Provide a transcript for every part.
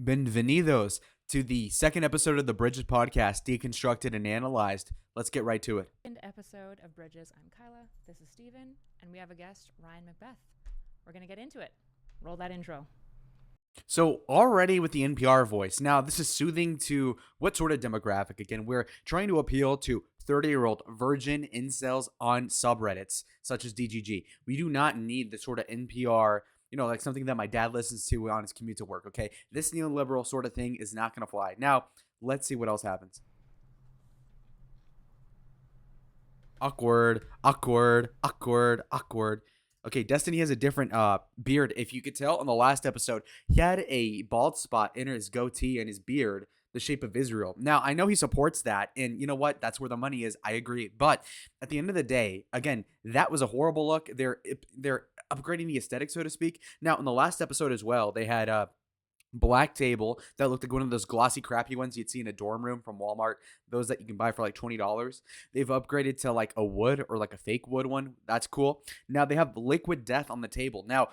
Bienvenidos to the second episode of the Bridges podcast, Deconstructed and Analyzed. Let's get right to it. Second episode of Bridges. I'm Kyla. This is Steven. And we have a guest, Ryan Macbeth. We're going to get into it. Roll that intro. So already with the NPR voice, now this is soothing to what sort of demographic? Again, we're trying to appeal to 30-year-old virgin incels on subreddits, such as DGG. We do not need the sort of NPR, like something that my dad listens to on his commute to work, okay? This neoliberal sort of thing is not going to fly. Now, let's see what else happens. Awkward. Okay, Destiny has a different beard. If you could tell on the last episode, he had a bald spot in his goatee and his beard, the shape of Israel. Now, I know he supports that, and you know what? That's where the money is. I agree. But at the end of the day, again, that was a horrible look. They're upgrading the aesthetic, so to speak. Now, in the last episode as well, they had a black table that looked like one of those glossy, crappy ones you'd see in a dorm room from Walmart. Those that you can buy for like $20. They've upgraded to like a wood or like a fake wood one. That's cool. Now they have liquid death on the table. Now,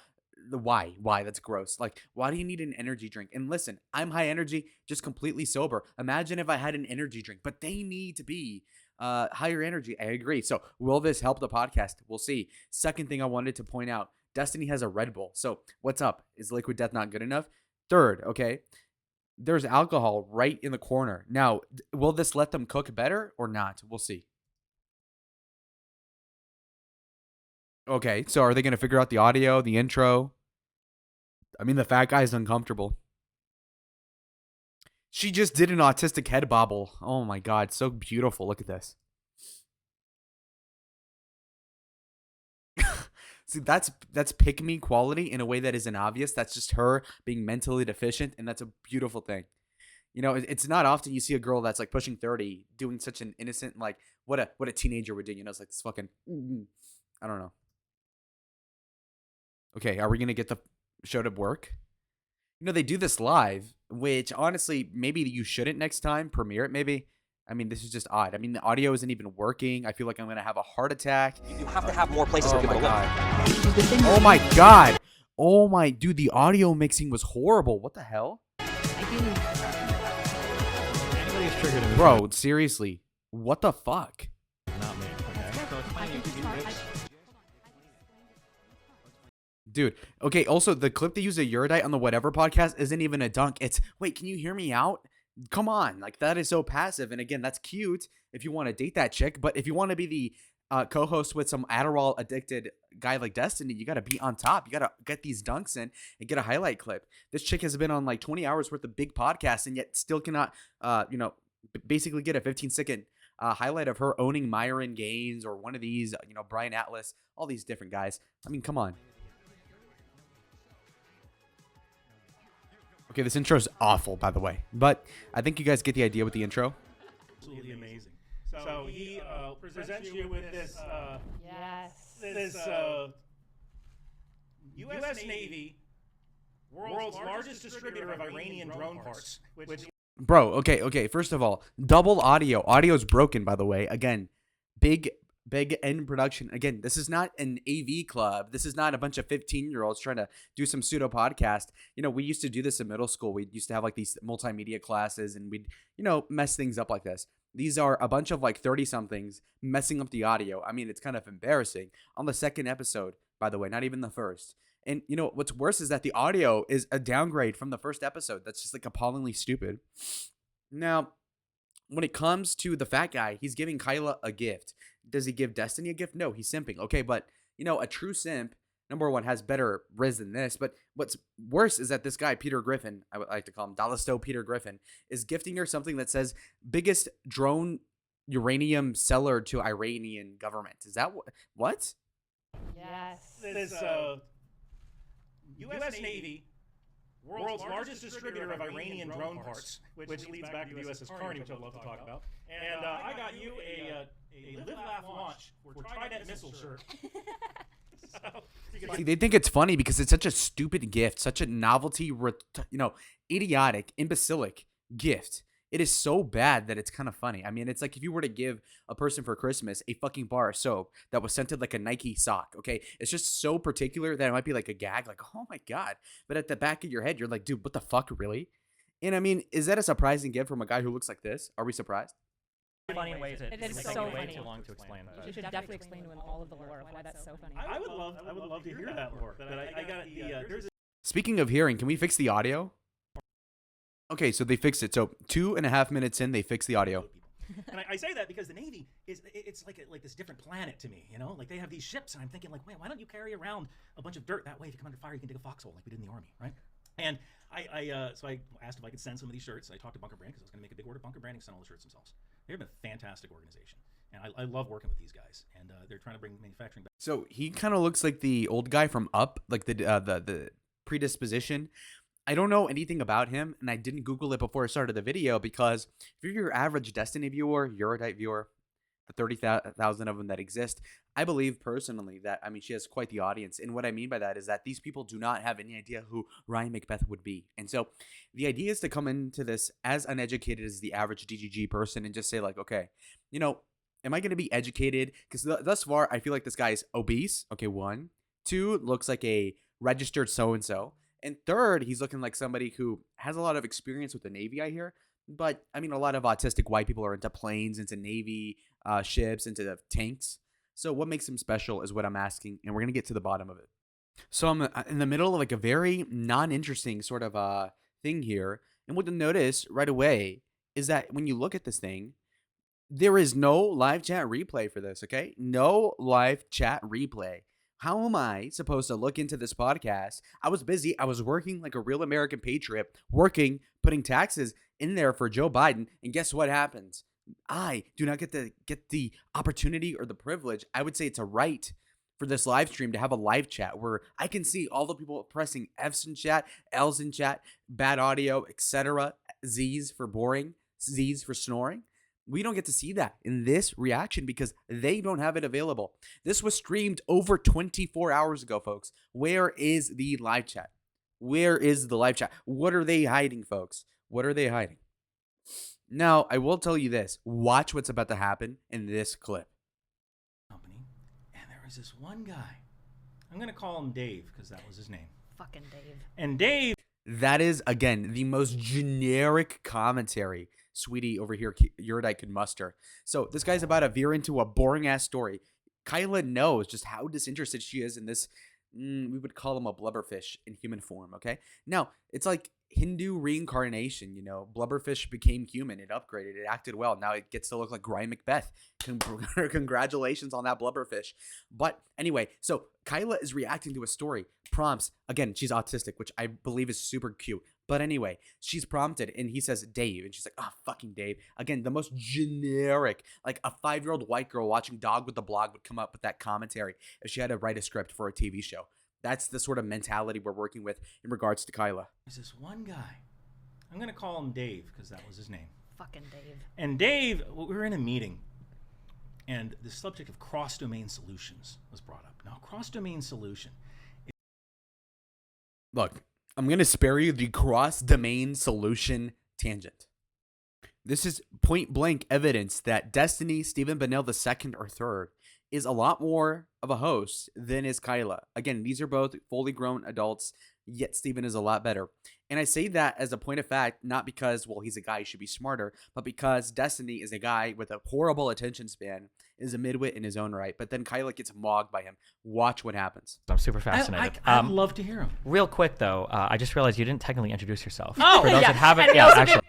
why? That's gross. Like, why do you need an energy drink? And listen, I'm high energy, just completely sober. Imagine if I had an energy drink, but they need to be higher energy. I agree. So will this help the podcast? We'll see. Second thing I wanted to point out, Destiny has a Red Bull. So what's up? Is liquid death not good enough? Third, okay, there's alcohol right in the corner. Now, will this let them cook better or not? We'll see. Okay, so are they going to figure out the audio, the intro? I mean, the fat guy is uncomfortable. She just did an autistic head bobble. Oh my God, so beautiful. Look at this. See, that's pick me quality in a way that isn't obvious. That's just her being mentally deficient, and that's a beautiful thing. It's not often you see a girl that's like pushing 30 doing such an innocent, like what a teenager would do. It's like this fucking, I don't know. Okay, are we gonna get the show to work? They do this live, which honestly, maybe you shouldn't next time premiere it. Maybe. I mean, this is just odd. I mean, the audio isn't even working. I feel like I'm going to have a heart attack. You have to have more places for people to live. Oh my God. Oh my, dude, the audio mixing was horrible. What the hell? Anybody's triggered in Bro, seriously. What the fuck? Not me. Okay. So explain it. Dude, okay, also, the clip they use of Erudite on the Whatever podcast isn't even a dunk. It's, wait, can you hear me out? Come on, like that is so passive. And again, that's cute if you want to date that chick. But if you want to be the co-host with some Adderall addicted guy like Destiny, you got to be on top. You got to get these dunks in and get a highlight clip. This chick has been on like 20 hours worth of big podcasts and yet still cannot, basically get a 15-second highlight of her owning Myron Gaines or one of these, Brian Atlas, all these different guys. I mean, come on. Okay, this intro is awful, by the way, but I think you guys get the idea with the intro. Absolutely amazing. So he presents you with this U.S. Navy, world's largest distributor of Iranian drone parts, which Bro, okay. First of all, double audio. Audio's broken, by the way. Again, big end production. Again, this is not an AV club. This is not a bunch of 15-year-olds trying to do some pseudo podcast. We used to do this in middle school. We used to have like these multimedia classes and we'd, mess things up like this. These are a bunch of like 30-somethings messing up the audio. I mean, it's kind of embarrassing. On the second episode, by the way, not even the first. And what's worse is that the audio is a downgrade from the first episode. That's just like appallingly stupid. Now, when it comes to the fat guy, he's giving Kyla a gift. Does he give Destiny a gift? No, he's simping. Okay, but, a true simp, number one, has better riz than this. But what's worse is that this guy, Peter Griffin, I would like to call him Dalisto Peter Griffin, is gifting her something that says biggest drone uranium seller to Iranian government. Is that what? Yes. this U.S. Navy, world's largest distributor of Iranian drone parts, which leads back to the USS Carney, which I'd love to talk about. And I got you a Live Laugh Launch for Trident missile shirt. See, they think it's funny because it's such a stupid gift, such a novelty, idiotic, imbecilic gift. It is so bad that it's kind of funny. I mean, it's like if you were to give a person for Christmas a fucking bar of soap that was scented like a Nike sock, okay? It's just so particular that it might be like a gag, like, oh my God. But at the back of your head, you're like, dude, what the fuck, really? And I mean, is that a surprising gift from a guy who looks like this? Are we surprised? Funny ways It is it's so taking way funny. too long to explain. You should definitely explain to him all of the lore of why that's so funny. I would love to hear that lore. But I got the there's Speaking of hearing, can we fix the audio? Okay, so they fixed it. So 2.5 minutes in, they fixed the audio. And I say that because the Navy it's like this different planet to me, you know? Like they have these ships, and I'm thinking like, wait, why don't you carry around a bunch of dirt? That way, if you come under fire, you can dig a foxhole like we did in the Army, right? And so I asked if I could send some of these shirts. I talked to Bunker Brand because I was going to make a big order. Bunker Branding sent all the shirts themselves. They've been a fantastic organization, and I love working with these guys. And they're trying to bring manufacturing back. So he kind of looks like the old guy from Up, like the predisposition. I don't know anything about him, and I didn't Google it before I started the video because if you're your average Destiny viewer, Erudite viewer, the 30,000 of them that exist, I believe personally that, I mean, she has quite the audience. And what I mean by that is that these people do not have any idea who Ryan Macbeth would be. And so the idea is to come into this as uneducated as the average DGG person and just say like, okay, you know, am I going to be educated? Because thus far, I feel like this guy is obese. Okay, 1. 2, looks like a registered so-and-so. And 3rd, he's looking like somebody who has a lot of experience with the Navy, I hear. But, I mean, a lot of autistic white people are into planes, into Navy ships, into tanks. So what makes him special is what I'm asking, and we're going to get to the bottom of it. So I'm in the middle of like a very non-interesting sort of thing here. And what you'll notice right away is that when you look at this thing, there is no live chat replay for this, okay? No live chat replay. How am I supposed to look into this podcast? I was busy. I was working like a real American patriot, working, putting taxes in there for Joe Biden. And guess what happens? I do not get the opportunity or the privilege. I would say it's a right for this live stream to have a live chat where I can see all the people pressing F's in chat, L's in chat, bad audio, etc. Z's for boring, Z's for snoring. We don't get to see that in this reaction because they don't have it available. This was streamed over 24 hours ago, folks. Where is the live chat? Where is the live chat? What are they hiding, folks? What are they hiding? Now, I will tell you this. Watch what's about to happen in this clip. Company, and there was this one guy. I'm going to call him Dave because that was his name. Fucking Dave. And Dave. That is, again, the most generic commentary Sweetie over here, Erudite, could muster. So this guy's about to veer into a boring-ass story. Kyla knows just how disinterested she is in this, we would call him a blubberfish in human form, okay? Now, it's like Hindu reincarnation, you know. Blubberfish became human. It upgraded. It acted well. Now it gets to look like Ryan Macbeth. Congratulations on that blubberfish. But anyway, so Kyla is reacting to a story. Prompts. Again, she's autistic, which I believe is super cute. But anyway, she's prompted, and he says, Dave. And she's like, fucking Dave. Again, the most generic, like a 5-year-old white girl watching Dog with the Blog would come up with that commentary if she had to write a script for a TV show. That's the sort of mentality we're working with in regards to Kyla. There's this one guy. I'm going to call him Dave because that was his name. Fucking Dave. And Dave, we were in a meeting, and the subject of cross-domain solutions was brought up. Now, cross-domain solution. Look, I'm going to spare you the cross-domain solution tangent. This is point-blank evidence that Destiny, Stephen Bennell II or III, is a lot more of a host than is Kyla. Again, these are both fully grown adults, yet Stephen is a lot better. And I say that as a point of fact, not because, well, he's a guy, he should be smarter, but because Destiny is a guy with a horrible attention span, is a midwit in his own right, but then Kyla gets mogged by him. Watch what happens. I'm super fascinated. I'd love to hear him. Real quick, though, I just realized you didn't technically introduce yourself. Oh, For those yeah. that haven't, And yeah, also actually.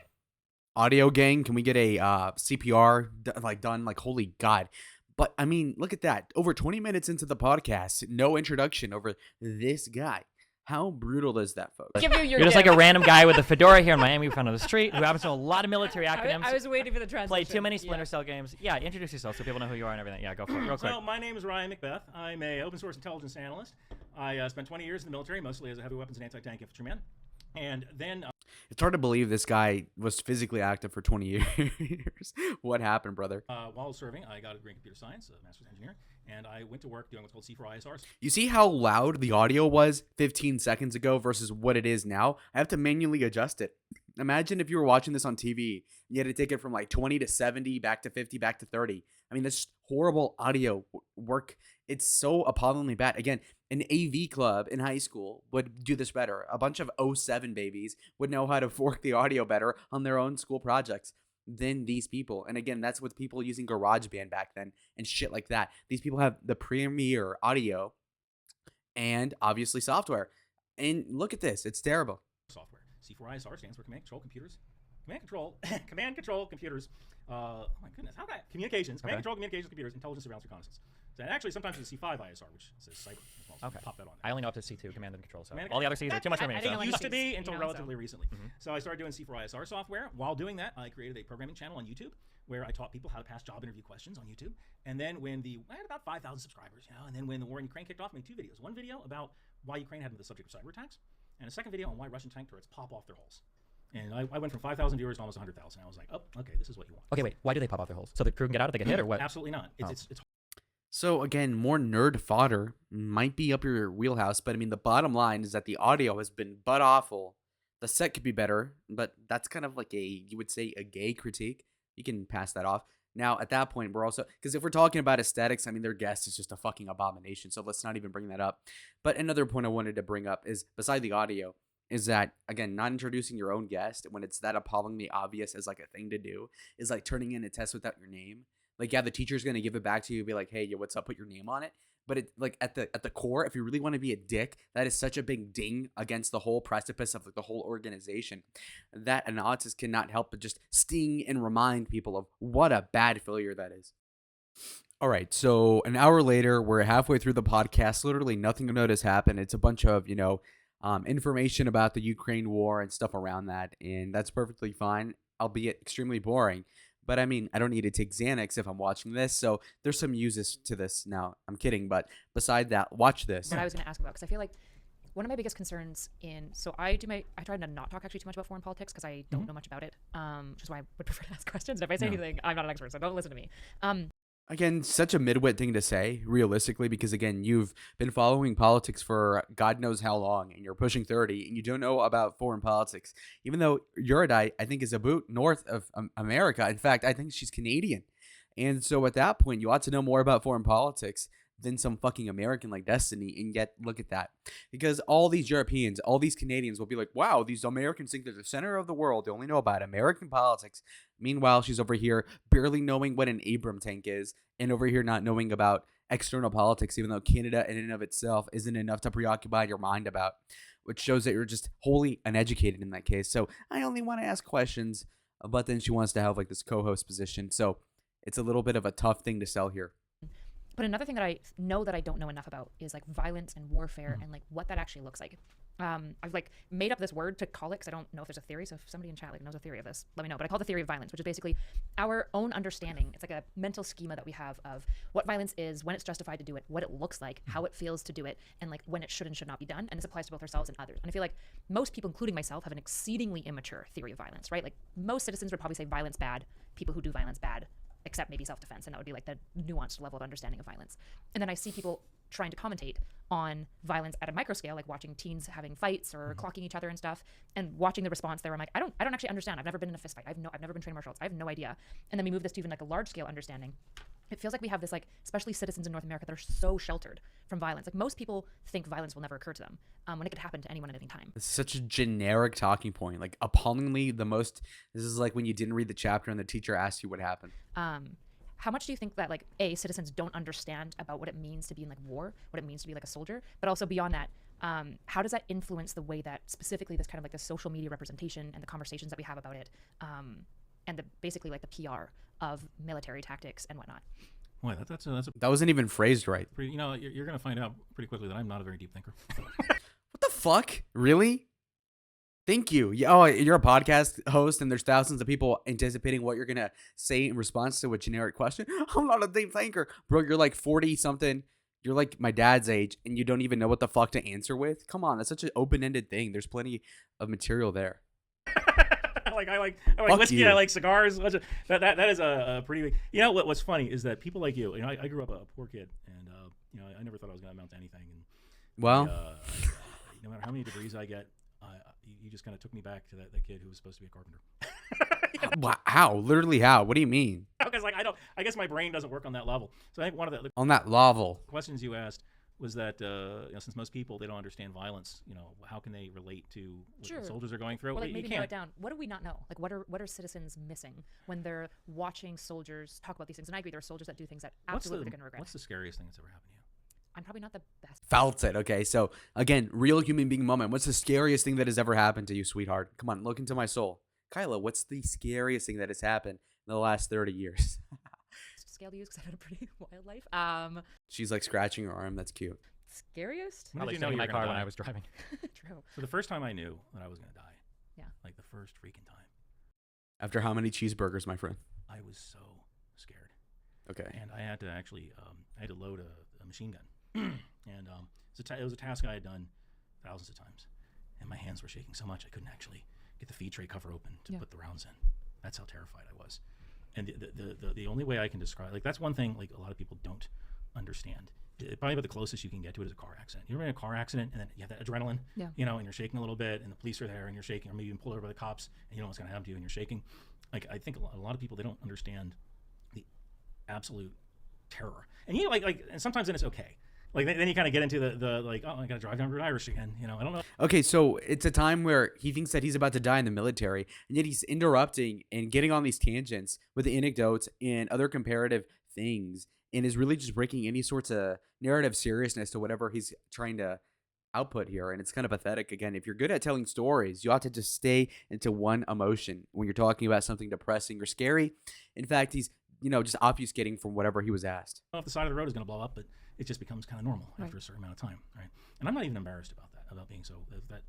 Audio gang, can we get a CPR done? Like, holy God. But, I mean, look at that. Over 20 minutes into the podcast, no introduction over this guy. How brutal is that, folks? Give you your You're just like a gift. random guy with a fedora here in Miami in front of the street who happens to know a lot of military acronyms. I was waiting for the transition. Played too many Splinter Cell games. Yeah, introduce yourself so people know who you are and everything. Yeah, go for it real quick. So my name is Ryan Macbeth. I'm a open source intelligence analyst. I spent 20 years in the military, mostly as a heavy weapons and anti-tank infantryman. And then... It's hard to believe this guy was physically active for 20 years. What happened, brother? while serving, I got a degree in computer science, a master's engineer, and I went to work doing what's called C4ISRs. You see how loud the audio was 15 seconds ago versus what it is now? I have to manually adjust it. Imagine if you were watching this on TV. You had to take it from like 20 to 70, back to 50, back to 30. I mean, that's horrible audio work. It's so appallingly bad. Again, An AV club in high school would do this better. A bunch of '07 babies would know how to fork the audio better on their own school projects than these people. And again, that's with people using GarageBand back then and shit like that. These people have the premier audio and obviously software. And look at this. It's terrible. Software. C4ISR stands for Command Control Computers. Command Control Computers. Oh my goodness, how can I? Communications. Command Control Communications Computers. Intelligence, Surveillance, Reconnaissance. So, and actually, sometimes it's C5 ISR, which says cyber. Well, Okay. Pop that on there. I only know up to C2, command and control. So Command- all the other C's are too much for me. I So. think It used to be you until know, relatively recently. Mhm. So I started doing C4ISR software. While doing that, I created a programming channel on YouTube where I taught people how to pass job interview questions on YouTube. And then I had about 5,000 subscribers, and then when the war in Ukraine kicked off, I made 2 videos. One video about why Ukraine had been the subject of cyber attacks, and a second video on why Russian tank turrets pop off their holes. And I went from 5,000 viewers to almost 100,000. I was like, oh, okay, this is what you want. Okay, wait. Why do they pop off their holes? So the crew can get out if they get hit, or what? Absolutely not. Oh. It's So again, more nerd fodder might be up your wheelhouse, but I mean the bottom line is that the audio has been butt awful. The set could be better, but that's kind of like you would say a gay critique. You can pass that off. Now at that point, we're also because if we're talking about aesthetics, I mean their guest is just a fucking abomination. So let's not even bring that up. But another point I wanted to bring up is beside the audio is that again not introducing your own guest when it's that appallingly obvious as like a thing to do is like turning in a test without your name. Like, yeah, the teacher's gonna give it back to you, be like, "Hey, yo, what's up? Put your name on it." But it like at the core, if you really want to be a dick, that is such a big ding against the whole precipice of like the whole organization that an autist cannot help but just sting and remind people of what a bad failure that is. All right, so an hour later, we're halfway through the podcast. Literally nothing of note has happened. It's a bunch of information about the Ukraine war and stuff around that, and that's perfectly fine, albeit extremely boring. But I mean, I don't need to take Xanax if I'm watching this, so there's some uses to this. Now, I'm kidding, but beside that, watch this. What I was going to ask about, because I feel like one of my biggest concerns so I try to not talk actually too much about foreign politics because I don't know much about it, which is why I would prefer to ask questions. And if I say anything, I'm not an expert, so don't listen to me. Again, such a midwit thing to say, realistically, because again, you've been following politics for God knows how long, and you're pushing 30, and you don't know about foreign politics. Even though Erudite, I think, is a boot north of America. In fact, I think she's Canadian. And so at that point, you ought to know more about foreign politics than some fucking American like Destiny. And yet, look at that. Because all these Europeans, all these Canadians will be like, wow, these Americans think they're the center of the world. They only know about American politics. Meanwhile, she's over here barely knowing what an Abram tank is and over here not knowing about external politics, even though Canada in and of itself isn't enough to preoccupy your mind about, which shows that you're just wholly uneducated in that case. So I only want to ask questions, but then she wants to have like this co-host position. So it's a little bit of a tough thing to sell here. But another thing that I know that I don't know enough about is like violence and warfare and like what that actually looks like. I've like made up this word to call it because I don't know if there's a theory. So if somebody in chat like knows a theory of this, let me know. But I call it the theory of violence, which is basically our own understanding. It's like a mental schema that we have of what violence is, when it's justified to do it, what it looks like, how it feels to do it, and like when it should and should not be done. And this applies to both ourselves and others. And I feel like most people, including myself, have an exceedingly immature theory of violence, right? Like most citizens would probably say violence bad, people who do violence bad, except maybe self-defense, and that would be like the nuanced level of understanding of violence. And then I see people trying to commentate on violence at a micro scale, like watching teens having fights or clocking each other and stuff, and watching the response there. I'm like, I don't actually understand. I've never been in a fist fight. I've never been trained martial arts. I have no idea. And then we move this to even like a large scale understanding. It feels like we have this like, especially citizens in North America that are so sheltered from violence. Like most people think violence will never occur to them when it could happen to anyone at any time. It's such a generic talking point, like appallingly the most. This is like when you didn't read the chapter and the teacher asked you what happened. How much do you think that like citizens don't understand about what it means to be in like war, what it means to be like a soldier, but also beyond that, how does that influence the way that specifically this kind of like the social media representation and the conversations that we have about it, and the basically like the PR of military tactics and whatnot? Boy, that's a That wasn't even phrased right. pretty, you're going to find out pretty quickly that I'm not a very deep thinker. What the fuck? Really? Thank you. Yeah, oh, you're a podcast host, and there's thousands of people anticipating what you're gonna say in response to a generic question. I'm not a deep thinker, bro. You're like 40 something. You're like my dad's age, and you don't even know what the fuck to answer with. Come on, that's such an open-ended thing. There's plenty of material there. I like Fuck whiskey. you. I like cigars. That is a pretty. What's funny is that people like you. I grew up a poor kid, and I never thought I was gonna amount to anything. And Well, no matter how many degrees I get, you just kind of took me back to that kid who was supposed to be a carpenter. how? Literally how? What do you mean? Because I guess my brain doesn't work on that level. So I think one of the On that level. questions you asked was that since most people, they don't understand violence, how can they relate to what Sure. the soldiers are going through? Or like You maybe narrow can't. it down. What do we not know? Like what are citizens missing when they're watching soldiers talk about these things? And I agree, there are soldiers that do things that absolutely they're going to regret. What's the scariest thing that's ever happened to you? I'm probably not the best. Felt it. Okay, so again, real human being moment. What's the scariest thing that has ever happened to you, sweetheart? Come on, look into my soul. Kyla, what's the scariest thing that has happened in the last 30 years? Scale to use because I had a pretty wild life. She's like scratching her arm. That's cute. Scariest? When Probably did you know sitting in you my were car gonna when die? I was driving. True. So the first time I knew that I was going to die, Yeah. like the first freaking time, After how many cheeseburgers, my friend? I was so scared. Okay. And I had to actually, I had to load a machine gun. And it was a task I had done thousands of times. And my hands were shaking so much I couldn't actually get the feed tray cover open to put the rounds in. That's how terrified I was. And the only way I can describe, like, that's one thing like a lot of people don't understand. Probably about the closest you can get to it is a car accident. You're in a car accident and then you have that adrenaline, Yeah. And you're shaking a little bit and the police are there and you're shaking, or maybe you pulled over by the cops and you know what's going to happen to you and you're shaking. Like, I think a lot of people, they don't understand the absolute terror. And and sometimes then it's okay. Like then you kind of get into the like, oh, I got to drive down Route Irish again. I don't know. Okay, so it's a time where he thinks that he's about to die in the military, and yet he's interrupting and getting on these tangents with the anecdotes and other comparative things, and is really just breaking any sorts of narrative seriousness to whatever he's trying to output here. And it's kind of pathetic. Again, if you're good at telling stories, you ought to just stay into one emotion when you're talking about something depressing or scary. In fact, he's just obfuscating from whatever he was asked. I don't know if the side of the road is going to blow up, but it just becomes kind of normal Right. after a certain amount of time, right? And I'm not even embarrassed about that, about being so. That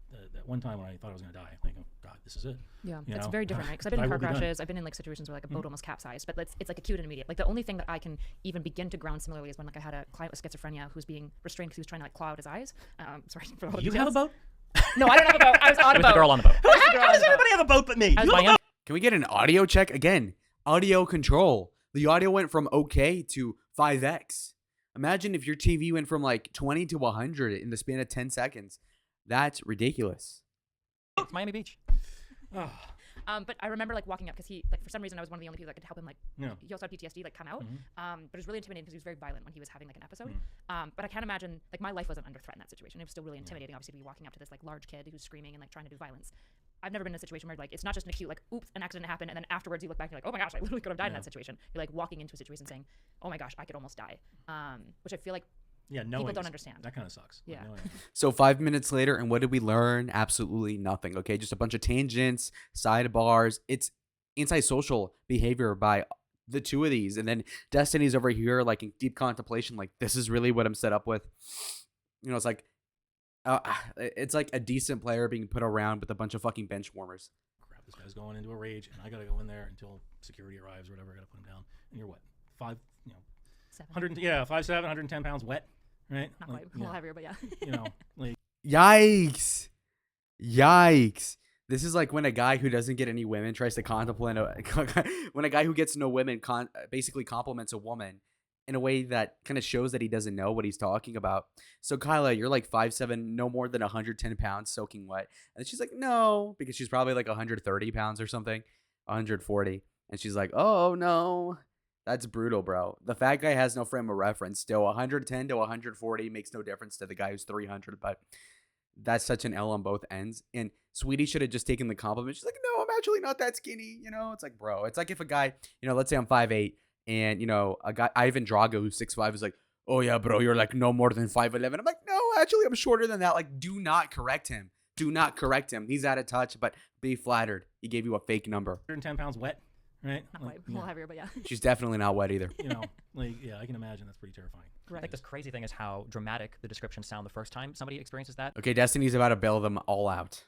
one time when I thought I was going to die, like, oh God, this is it. Yeah, You it's know? very different, right? Because I've been I in car will be done. crashes. I've been in like situations where like a boat almost capsized, but it's like acute and immediate. Like the only thing that I can even begin to ground similarly is when like I had a client with schizophrenia who's being restrained because he was trying to like claw out his eyes. Sorry for all the You have a details. boat? No, I don't have a boat. I was on It a was boat. the girl on the boat. How does everybody have a boat but me? I was You buying have a a- boat? Can we get an audio check? Again, audio control. The audio went from okay to 5x. Imagine if your TV went from like 20 to 100 in the span of 10 seconds. That's ridiculous. It's Miami Beach. Oh, But I remember like walking up because he like for some reason I was one of the only people that could help him like Yeah. he also had PTSD like come out. But it was really intimidating because he was very violent when he was having like an episode. Mm. But I can't imagine like my life wasn't under threat in that situation. It was still really intimidating, obviously, to be walking up to this like large kid who's screaming and like trying to do violence. I've never been in a situation where like it's not just an acute like oops an accident happened and then afterwards you look back and you're like oh my gosh I literally could have died in that situation. You're like walking into a situation saying oh my gosh I could almost die, which I feel like yeah, no. people don't understand. That kind of sucks. Like, Yeah. knowing- So 5 minutes later, and what did we learn? Absolutely nothing. Okay, just a bunch of tangents, sidebars. It's antisocial behavior by the two of these, and then Destiny's over here, like in deep contemplation, like this is really what I'm set up with. It's like, it's like a decent player being put around with a bunch of fucking bench warmers. Crap, this guy's going into a rage, and I gotta go in there until security arrives or whatever. I gotta put him down. And you're what? 5'7", 110 pounds wet, right? Not Like, quite a little heavier, but yeah. like Yikes! Yikes! This is like when a guy who doesn't get any women tries to contemplate when a guy who gets no women basically compliments a woman in a way that kind of shows that he doesn't know what he's talking about. So Kyla, you're like 5'7", no more than 110 pounds soaking wet. And she's like, no, because she's probably like 130 pounds or something, 140. And she's like, oh no, that's brutal, bro. The fat guy has no frame of reference. Still 110 to 140 makes no difference to the guy who's 300, but that's such an L on both ends. And Sweetie should have just taken the compliment. She's like, no, I'm actually not that skinny. It's like, bro, it's like if a guy, let's say I'm 5'8", and, a guy, Ivan Drago, who's 6'5", is like, oh, yeah, bro, you're like no more than 5'11". I'm like, no, actually, I'm shorter than that. Like, do not correct him. Do not correct him. He's out of touch, but be flattered. He gave you a fake number. 110 pounds wet, right? Not Like, quite a little heavier, but yeah. She's definitely not wet either. Yeah, I can imagine that's pretty terrifying. I think this crazy thing is how dramatic the descriptions sound the first time somebody experiences that. Okay, Destiny's about to bail them all out.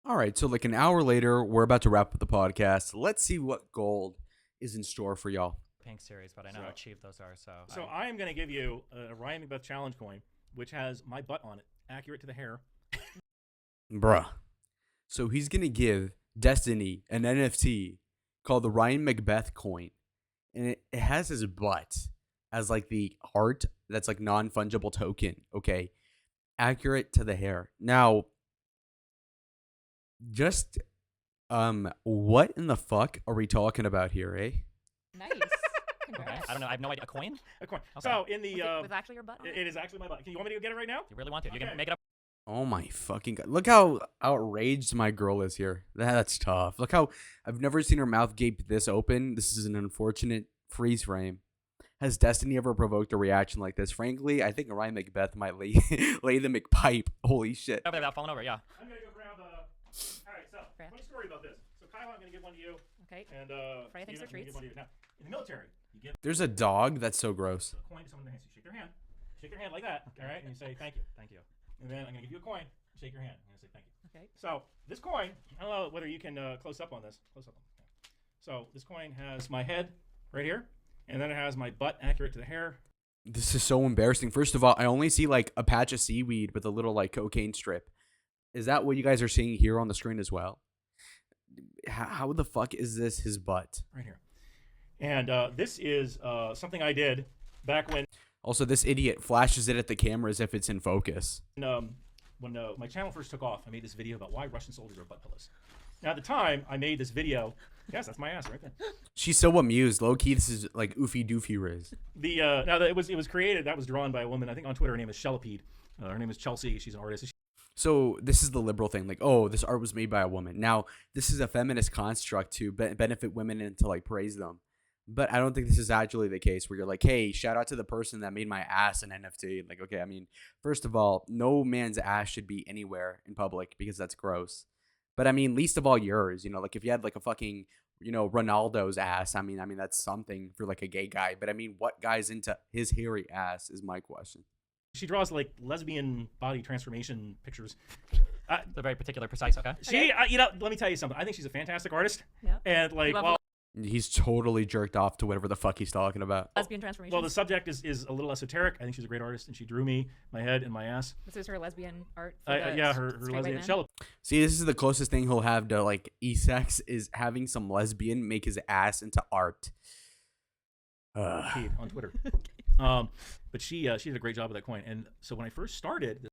All right, so like an hour later, we're about to wrap up the podcast. Let's see what gold is in store for y'all. Pink series, but I know how cheap those are. So I am going to give you a Ryan McBeth challenge coin, which has my butt on it, accurate to the hair. Bruh. So he's going to give Destiny an NFT called the Ryan McBeth coin. And it has his butt as like the heart that's like non-fungible token, okay? Accurate to the hair. Now, just what in the fuck are we talking about here, eh? Nice. Okay. I don't know. I have no idea. A coin? A coin. Okay. So in the With actually your butt on it? it is actually my butt. Can you want me to go get it right now? You really want to? You Okay. can make it up. Oh my fucking god. Look how outraged my girl is here. That's tough. Look how I've never seen her mouth gape this open. This is an unfortunate freeze frame. Has Destiny ever provoked a reaction like this? Frankly, I think Ryan Macbeth might lay the McPipe. Holy shit. Without falling over, yeah. I'm gonna go grab Alright, so Okay. funny story about this. So Kyle, I'm gonna give one to you, Okay. and Freya thinks Steven, they're I'm gonna give treats. one to you. Now, in the military, you give There's a dog. That's so gross. a coin to someone in their hands. You shake their hand like that. All right, and you say thank you. And then I'm gonna give you a coin. Shake your hand. I'm gonna say thank you. Okay. So this coin, I don't know whether you can close up on this. Close up. Okay. So this coin has my head right here, and then it has my butt accurate to the hair. This is so embarrassing. First of all, I only see like a patch of seaweed with a little like cocaine strip. Is that what you guys are seeing here on the screen as well? How the fuck is this his butt? Right here. And this is something I did back Also, this idiot flashes it at the camera as if it's in focus. when my channel first took off. I made this video about why Russian soldiers wear butt pillows. Now at the time, I made this video. Yes, that's my ass right there. She's so amused. Low key, this is like oofy doofy Riz. The now that it was created. That was drawn by a woman. I think on Twitter. Her name is Shellapede. Her name is Chelsea. She's an artist. So this is the liberal thing, like, oh, this art was made by a woman. Now, this is a feminist construct to benefit women and to like praise them. But I don't think this is actually the case where you're like, hey, shout out to the person that made my ass an NFT. Like, okay, I mean, first of all, no man's ass should be anywhere in public because that's gross. But I mean, least of all yours, you know, like if you had like a fucking, you know, Ronaldo's ass, I mean, that's something for like a gay guy. But I mean, what guy's into his hairy ass is my question. She draws like lesbian body transformation pictures. They're very particular, precise, okay? She, you know, let me tell you something. I think she's a fantastic artist. Yeah. And like, love well, He's totally jerked off to whatever the fuck he's talking about. Lesbian transformation. well, the subject is a little esoteric. I think she's a great artist, and she drew me, my head, and my ass. This is her lesbian art. For the Yeah, her straight white lesbian man. shell. See, this is the closest thing he'll have to like e-sex is having some lesbian make his ass into art. On Twitter. But she did a great job with that coin. And so when I first started,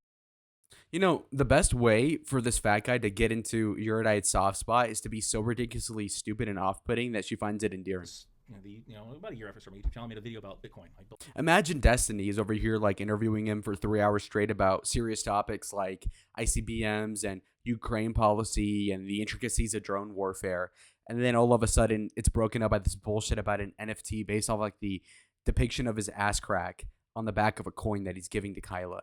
You know, the best way for this fat guy to get into Erudite's soft spot is to be so ridiculously stupid and off-putting that she finds it endearing. about a year after starting YouTube channel, I made a video about Bitcoin. I built Imagine Destiny is over here like interviewing him for 3 hours straight about serious topics like ICBMs and Ukraine policy and the intricacies of drone warfare. And then all of a sudden it's broken up by this bullshit about an NFT based off like the depiction of his ass crack on the back of a coin that he's giving to Kyla.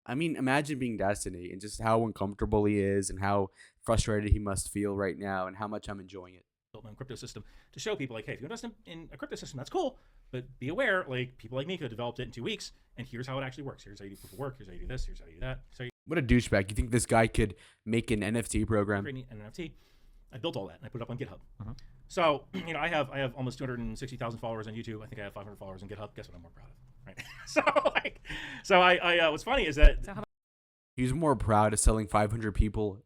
I mean, imagine being Destiny and just how uncomfortable he is and how frustrated he must feel right now and how much I'm enjoying it. my own crypto system to show people like, hey, if you invest in a crypto system, that's cool, but be aware, like people like me could have developed it in 2 weeks, and here's how it actually works. Here's how you do proof of work. Here's how you do this. Here's how you do that. So you What a douchebag. You think this guy could make an NFT program? create an NFT. I built all that and I put it up on GitHub. So I have almost 260,000 followers on YouTube. I think I have 500 followers on GitHub. Guess what I'm more proud of, right? so I what's funny is that He's more proud of selling 500 people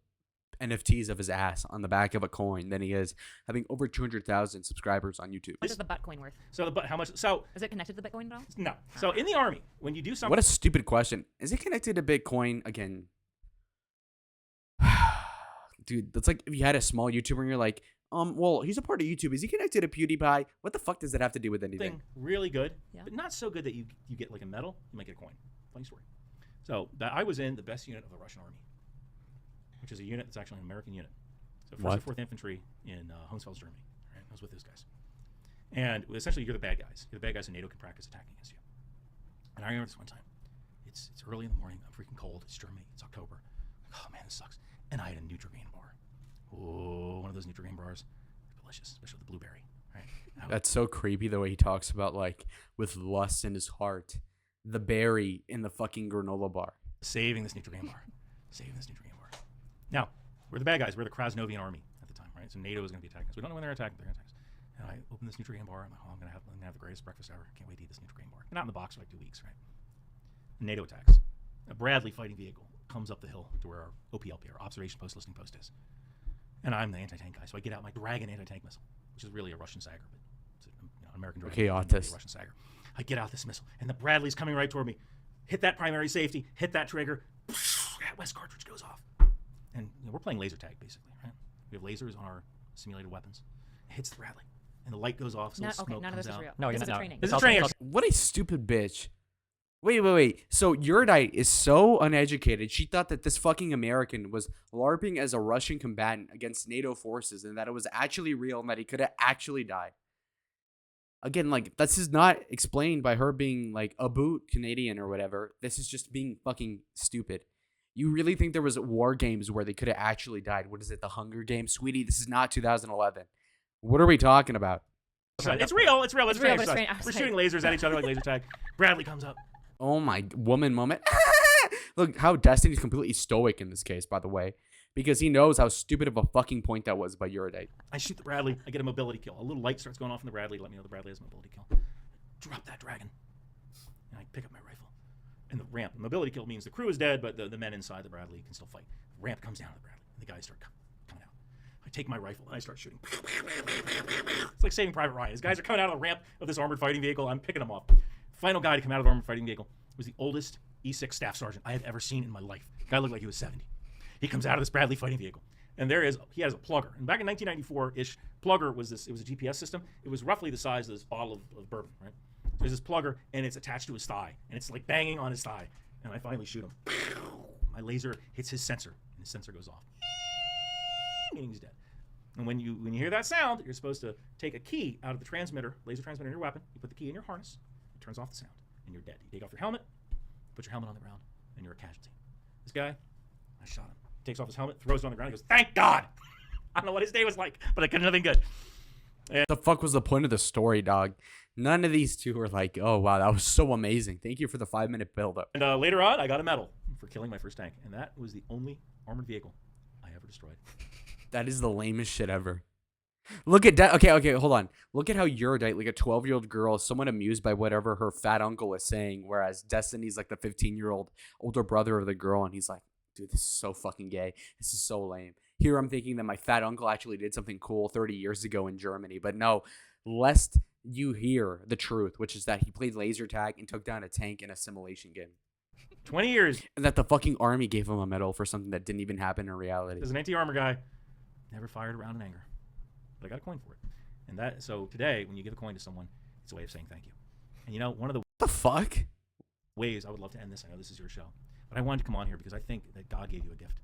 NFTs of his ass on the back of a coin than he is having over 200,000 subscribers on YouTube. What is the Bitcoin worth? but how much? So Is it connected to the Bitcoin at all? no. So in the army, when you do something, What a stupid question. Is it connected to Bitcoin again? Dude, that's like if you had a small YouTuber and you're like, well, he's a part of YouTube. Is he connected to PewDiePie? What the fuck does that have to do with anything? thing really good, Yeah. but not so good that you get like a medal, you might get a coin. Funny story. So that I was in the best unit of the Russian army, which is a unit that's actually an American unit. So 1st What? and 4th Infantry in Hohenfels, Germany. Right? I was with those guys. And essentially, you're the bad guys. You're the bad guys who NATO can practice attacking against you. And I remember this one time. It's early in the morning. I'm freaking cold. It's Germany. It's October. Oh, man, this sucks. And I had a Nutrigrain bar. Oh, one of those Nutrigrain bars. Delicious, especially with the blueberry. Right? That's so creepy the way he talks about like with lust in his heart. The berry in the fucking granola bar. Saving this Nutrigrain bar. Saving this Nutrigrain bar. Now, we're the bad guys. We're the Krasnovian army at the time, right? So NATO is going to be attacking us. We don't know when they're attacking. They're going to attack us. And I open this Nutrigrain bar. I'm like, oh, I'm going to have the greatest breakfast ever. Can't wait to eat this Nutrigrain bar. Been out in the box for like 2 weeks, right? NATO attacks. A Bradley fighting vehicle comes up the hill to where our OPLP, our observation post listening post, is. And I'm the anti-tank guy, so I get out my Dragon anti-tank missile, which is really a Russian Sagger, but it's an American Dragon. Okay, Maybe a Otis. Russian Sagger. I get out this missile, and the Bradley's coming right toward me. Hit that primary safety, hit that trigger, that West cartridge goes off. And we're playing laser tag, basically, right? We have lasers on our simulated weapons. It hits the Bradley, and the light goes off, so No, smoke okay, none of comes this is out. real. No, this you're is not. a No. training. This is It's a training. also- What a stupid bitch. Wait. So Erudite is so uneducated. She thought that this fucking American was LARPing as a Russian combatant against NATO forces and that it was actually real and that he could have actually died. Again, like, this is not explained by her being, like, a boot Canadian or whatever. This is just being fucking stupid. You really think there was war games where they could have actually died? What is it, the Hunger Games? Sweetie, this is not 2011. What are we talking about? It's real. It's real. It's real, real. but it's training. I was We're like- shooting lasers at each other like laser tag. Bradley comes up. Oh my woman moment. Look how Destiny's completely stoic in this case, by the way, because he knows how stupid of a fucking point that was by Erudite. I shoot the Bradley. I get a mobility kill. A little light starts going off in the Bradley. Let me know the Bradley has a mobility kill. Drop that dragon. And I pick up my rifle. And the ramp. Mobility kill means the crew is dead, but the men inside the Bradley can still fight. The ramp comes down to the Bradley. And the guys start coming out. I take my rifle and I start shooting. It's like Saving Private Ryan. These guys are coming out of the ramp of this armored fighting vehicle. I'm picking them off. Final guy to come out of the armored fighting vehicle was the oldest E6 staff sergeant I had ever seen in my life. The guy looked like he was 70. He comes out of this Bradley fighting vehicle. And he has a plugger. And back in 1994-ish, plugger was it was a GPS system. It was roughly the size of this bottle of bourbon, right? There's this plugger, and it's attached to his thigh. And it's like banging on his thigh. And I finally shoot him. My laser hits his sensor, and his sensor goes off. Meaning he's dead. And when you hear that sound, you're supposed to take a key out of the transmitter, laser transmitter in your weapon. You put the key in your harness. It turns off the sound, and you're dead. You take off your helmet, put your helmet on the ground, and you're a casualty. This guy, I shot him. He takes off his helmet, throws it on the ground. He goes, "Thank God." I don't know what his day was like, but it could have been good. The fuck was the point of the story, dog? None of these two were like, oh, wow, that was so amazing. Thank you for the 5-minute build-up. And later on, I got a medal for killing my first tank, and that was the only armored vehicle I ever destroyed. That is the lamest shit ever. Look at that. Okay, hold on. Look at how Erudite, like a 12-year-old girl, is somewhat amused by whatever her fat uncle is saying, whereas Destiny's like the 15-year-old older brother of the girl, and he's like, dude, this is so fucking gay. This is so lame. Here I'm thinking that my fat uncle actually did something cool 30 years ago in Germany, but no, lest you hear the truth, which is that he played laser tag and took down a tank in a simulation game. 20 years And that the fucking army gave him a medal for something that didn't even happen in reality. as an anti-armor guy, never fired a round in anger, but I got a coin for it. And so today, when you give a coin to someone, it's a way of saying thank you. And you know, one of the What the fuck? ways I would love to end this, I know this is your show, but I wanted to come on here because I think that God gave you a gift,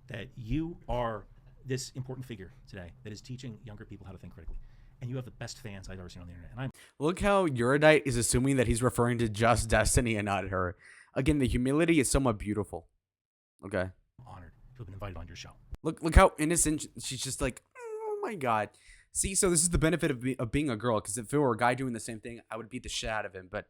that you are this important figure today that is teaching younger people how to think critically. And you have the best fans I've ever seen on the internet. And I'm Look how Erudite is assuming that he's referring to just Destiny and not her. Again, the humility is somewhat beautiful. Okay. honored to have been invited on your show. Look how innocent she's just like, oh my god. See, so this is the benefit of being a girl, because if it were a guy doing the same thing, I would beat the shit out of him. But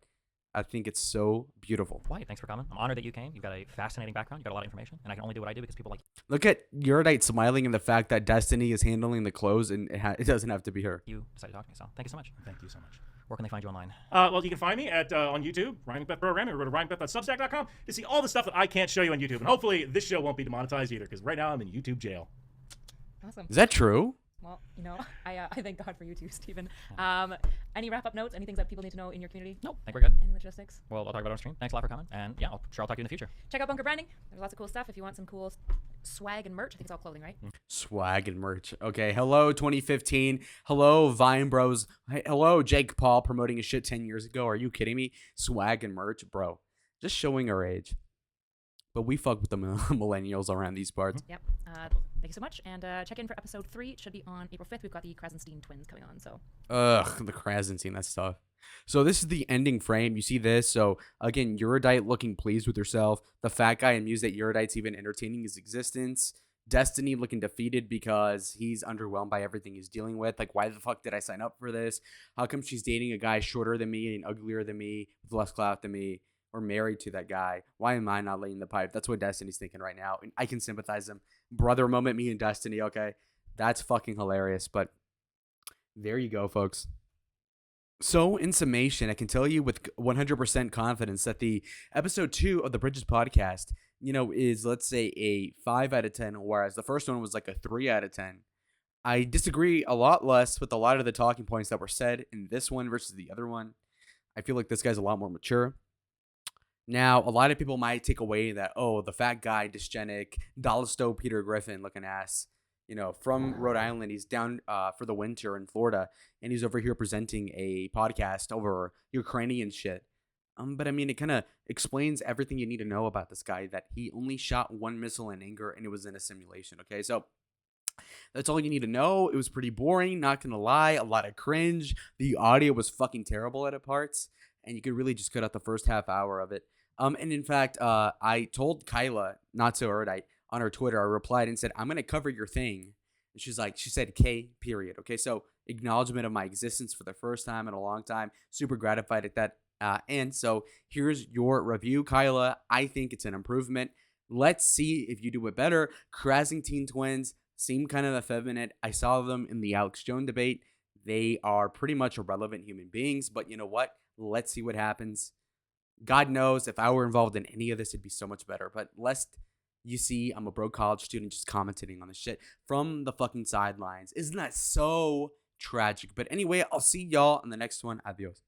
I think it's so beautiful. Dwight, thanks for coming. I'm honored that you came. You've got a fascinating background. You've got a lot of information. And I can only do what I do because people like Look at Erudite smiling in the fact that Destiny is handling the clothes and it doesn't have to be her. you decided to talk to me. So thank you so much. Thank you so much. Where can they find you online? Well, you can find me at on YouTube, Ryan McBeth Programming, or go to ryanmcbeth.substack.com to see all the stuff that I can't show you on YouTube. And hopefully this show won't be demonetized either, because right now I'm in YouTube jail. Awesome. Is that true? Well, you know, I thank God for you too, Stephen. Any wrap-up notes? Any things that people need to know in your community? Nope. I think we're good. Any logistics? Well, I'll talk about it on stream. Thanks a lot for coming. And yeah, sure I'll talk to you in the future. Check out Bunker Branding. There's lots of cool stuff. If you want some cool swag and merch, I think it's all clothing, right? Swag and merch. Okay, hello 2015. Hello Vine Bros. Hello Jake Paul promoting his shit 10 years ago. Are you kidding me? Swag and merch, bro. Just showing our age. But we fuck with the millennials around these parts. Yep. Thank you so much. And check in for episode 3. It should be on April 5th. We've got the Krasenstein twins coming on. So Ugh, the Krasenstein, that's tough. So this is the ending frame. You see this? So again, Erudite looking pleased with herself. The fat guy amused that Erudite's even entertaining his existence. Destiny looking defeated because he's underwhelmed by everything he's dealing with. Like, why the fuck did I sign up for this? How come she's dating a guy shorter than me and uglier than me with less clout than me? Or married to that guy. Why am I not laying the pipe? That's what Destiny's thinking right now. And I can sympathize him. Brother moment, me and Destiny, okay? That's fucking hilarious. But there you go, folks. So, in summation, I can tell you with 100% confidence that the episode 2 of the Bridges podcast, is, let's say, a 5 out of 10, whereas the first one was like a 3 out of 10. I disagree a lot less with a lot of the talking points that were said in this one versus the other one. I feel like this guy's a lot more mature. Now, a lot of people might take away that, oh, the fat guy, dysgenic, Dalisto Peter Griffin looking ass from Rhode Island. He's down for the winter in Florida, and he's over here presenting a podcast over Ukrainian shit. But I mean, it kind of explains everything you need to know about this guy, that he only shot one missile in anger and it was in a simulation. Okay, so that's all you need to know. It was pretty boring, not gonna lie. A lot of cringe. The audio was fucking terrible at parts, and you could really just cut out the first half hour of it. And in fact, I told Kyla, not so erudite, on her Twitter. I replied and said, "I'm gonna cover your thing." And she said, "K period." Okay, so acknowledgement of my existence for the first time in a long time. Super gratified at that. And so here's your review, Kyla. I think it's an improvement. Let's see if you do it better. Krasington twins seem kind of effeminate. I saw them in the Alex Jones debate. They are pretty much irrelevant human beings, but you know what? Let's see what happens. God knows if I were involved in any of this, it'd be so much better. But lest you see, I'm a broke college student just commenting on this shit from the fucking sidelines. Isn't that so tragic? But anyway, I'll see y'all on the next one. Adios.